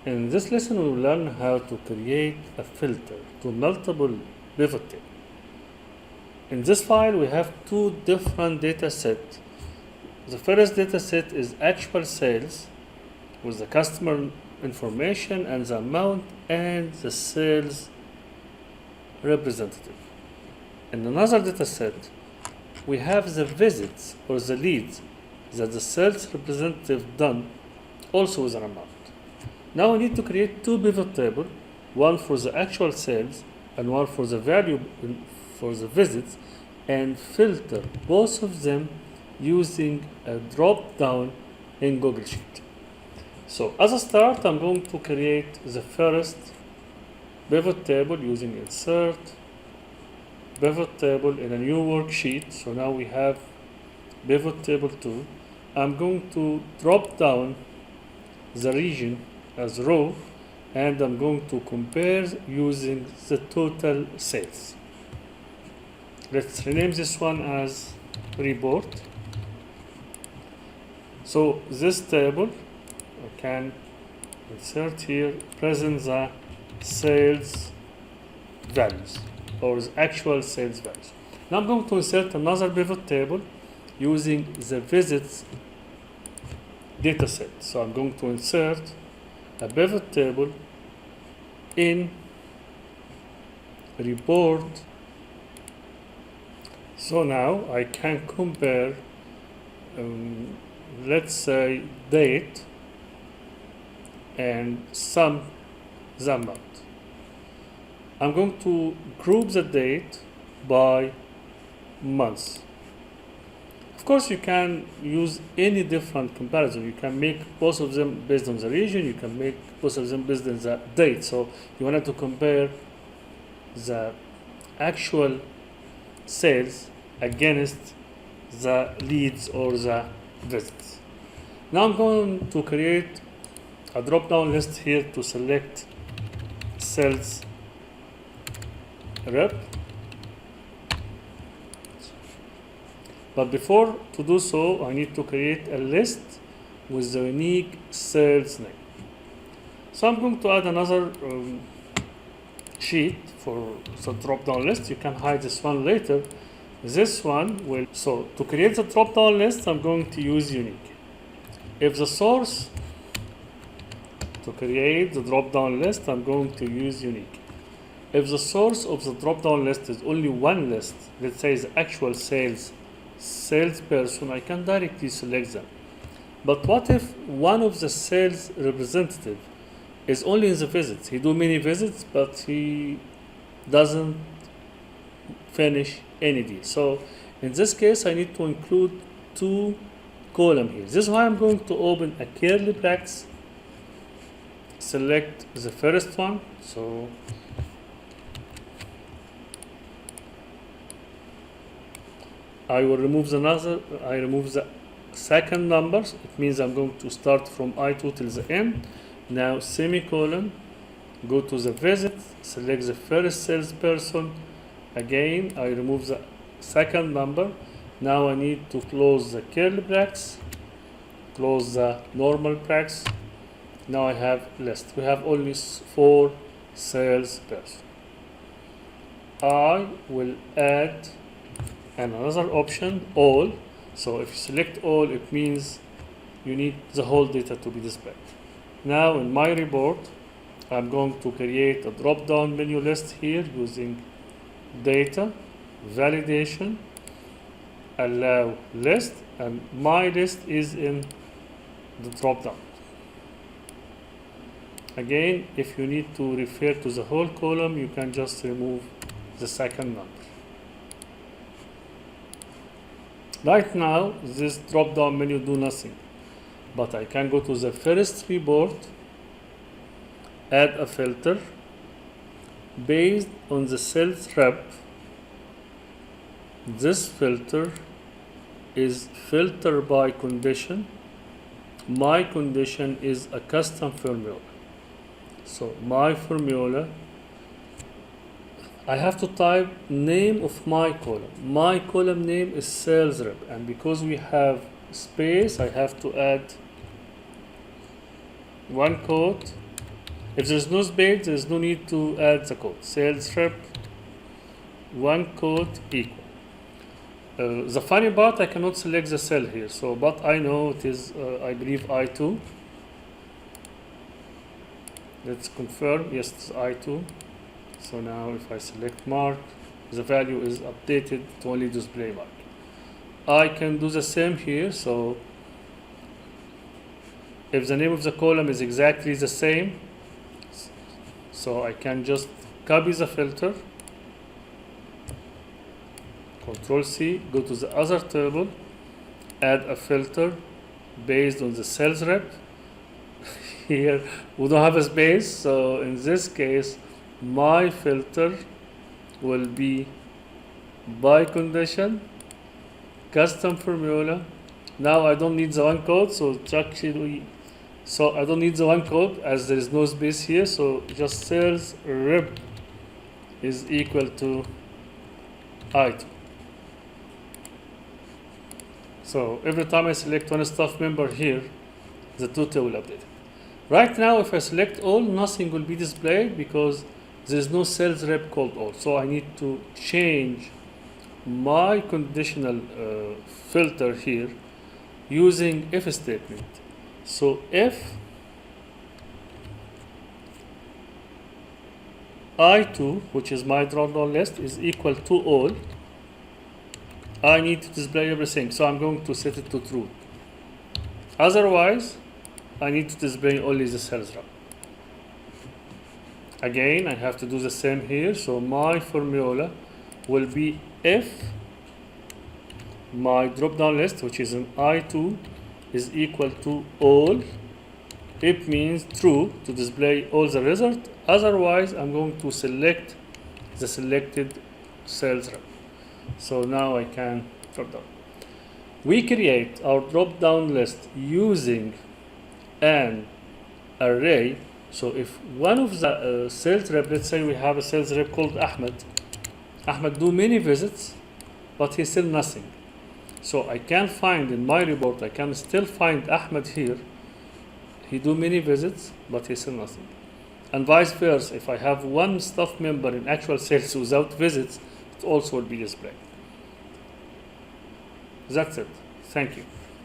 In this lesson, we will learn how to create a filter to multiple pivot tables. In this file, we have two different data sets. The first data set is actual sales with the customer information and the amount and the sales representative. In another data set, we have the visits or the leads that the sales representative done, also with an amount. Now we need to create two pivot tables, one for the actual sales and one for the value for the visits, and filter both of them using a drop down in Google Sheet. So as a start, I'm going to create the first pivot table using insert pivot table in a new worksheet. So now we have pivot table 2. I'm going to drop down the region as row, and I'm going to compare using the total sales. Let's rename this one as report. So this table, I can insert here, present the sales values or the actual sales values. Now I'm going to insert another pivot table using the visits data set. So I'm going to insert a pivot table in report. So now I can compare, let's say, date and sum the amount. I'm going to group the date by months. Of course, you can use any different comparison. You can make both of them based on the region. You can make both of them based on the date. So you wanted to compare the actual sales against the leads or the visits. Now I'm going to create a drop-down list here to select sales rep. But before to do so, I need to create a list with the unique sales name. So I'm going to add another sheet for the drop-down list. You can hide this one later. This one will, so to create the drop-down list, I'm going to use unique. If the source to create the drop-down list, I'm going to use unique. If the source of the drop-down list is only one list, let's say the actual salesperson, I can directly select them. But what if one of the sales representative is only in the visits? He do many visits, but he doesn't finish any deal. So in this case, I need to include two columns here. This is why I'm going to open a curly brackets, select the first one. So I will remove the second numbers. It means I'm going to start from I2 till the end. Now semicolon, go to the visit, select the first salesperson. Again, I remove the second number. Now I need to close the curly brackets, close the normal brackets. Now I have list. We have only 4 salesperson. I will add another option, all. So if you select all, it means you need the whole data to be displayed. Now in my report, I'm going to create a drop-down menu list here using data, validation, allow list, and my list is in the drop-down. Again, if you need to refer to the whole column, you can just remove the second number. Right now, this drop-down menu do nothing, but I can go to the first report, add a filter based on the sales rep. This filter is filter by condition. My condition is a custom formula. So my formula, I have to type name of my column. My column name is sales rep, and because we have space, I have to add one quote If there's no space, there's no need to add the code. Sales rep, one code equal. The funny part, I cannot select the cell here. So, but I know it is, I believe I2. Let's confirm. Yes, it's I2. So now if I select mark, the value is updated to only display mark. I can do the same here. So if the name of the column is exactly the same, so I can just copy the filter, Control C, go to the other table, add a filter based on the sales rep. Here we don't have a space, so in this case my filter will be by condition, custom formula. Now I don't need the one code, so I don't need the one code as there is no space here, so just sales rep is equal to I2. So every time I select one staff member here, the total will update. Right now, if I select all, nothing will be displayed because there is no sales rep called all. So I need to change my conditional filter here using if statement. So if I2, which is my drop-down list, is equal to all, I need to display everything. So I'm going to set it to true. Otherwise, I need to display only the sales rep. Again, I have to do the same here. So my formula will be if my drop-down list, which is an I2, is equal to all, it means true to display all the result. Otherwise, I'm going to select the selected sales rep. So now I can drop down. We create our drop-down list using an array. So if one of the sales rep, let's say we have a sales rep called Ahmed. Ahmed do many visits, but he sell nothing. So I can find in my report, I can still find Ahmed here. He do many visits, but he sell nothing. And vice versa, if I have one staff member in actual sales without visits, it also will be displayed. That's it. Thank you.